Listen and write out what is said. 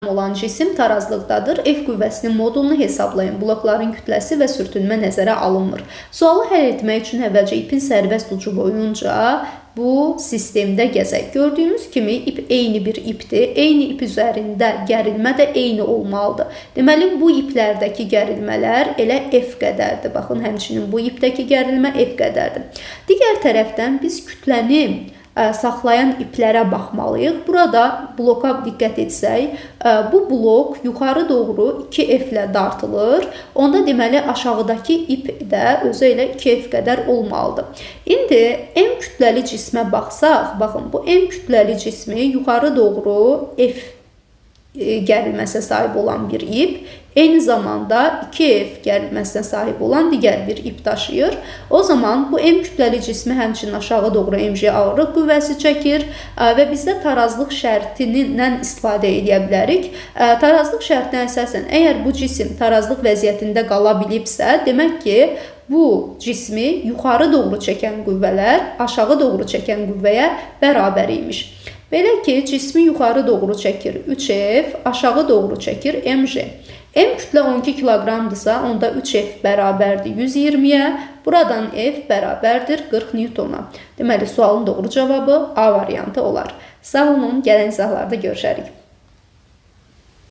olan cisim tarazlıqdadır. F qüvvəsinin modulunu hesablayın. Blokların kütləsi və sürtünmə nəzərə alınmır. Sualı həll etmək üçün əvvəlcə ipin sərbəst ucu boyunca bu sistemdə gəzək. Gördüyümüz kimi ip eyni bir ipdir. Eyni ip üzərində gərilmə də eyni olmalıdır. Deməli, bu iplərdəki gərilmələr elə F qədərdir. Baxın, həmçinin bu ipdəki gərilmə F qədərdir. Digər tərəfdən biz kütləni saxlayan iplərə baxmalıyıq. Burada bloka diqqət etsək, bu blok yuxarı doğru 2F ilə dartılır. Onda deməli aşağıdakı ip də özü ilə 2F qədər olmalıdır. İndi M kütləli cismə baxsaq, baxın, bu M kütləli cismi yuxarı doğru F gərilməsinə sahib olan bir ip, eyni zamanda 2F gərilməsinə sahib olan digər bir ip daşıyır. O zaman bu M kütləli cismi həmçinin aşağı doğru mg ağırlıq qüvvəsi çəkir və bizdə tarazlıq şərtindən istifadə edə bilərik. Tarazlıq şərtinə əsasən, əgər bu cisim tarazlıq vəziyyətində qala bilibsə, demək ki, bu cismi yuxarı doğru çəkən qüvvələr aşağı doğru çəkən qüvvəyə bərabər imiş. Belə ki, cismi yuxarı doğru çəkir 3F, aşağı doğru çəkir mg. M kütlə 12 kiloqramdırsa, onda 3F bərabərdir 120-yə, buradan F bərabərdir 40 Newtona. Deməli, sualın doğru cavabı A variantı olar. Sağ olun, gələn izahlarda görüşərik.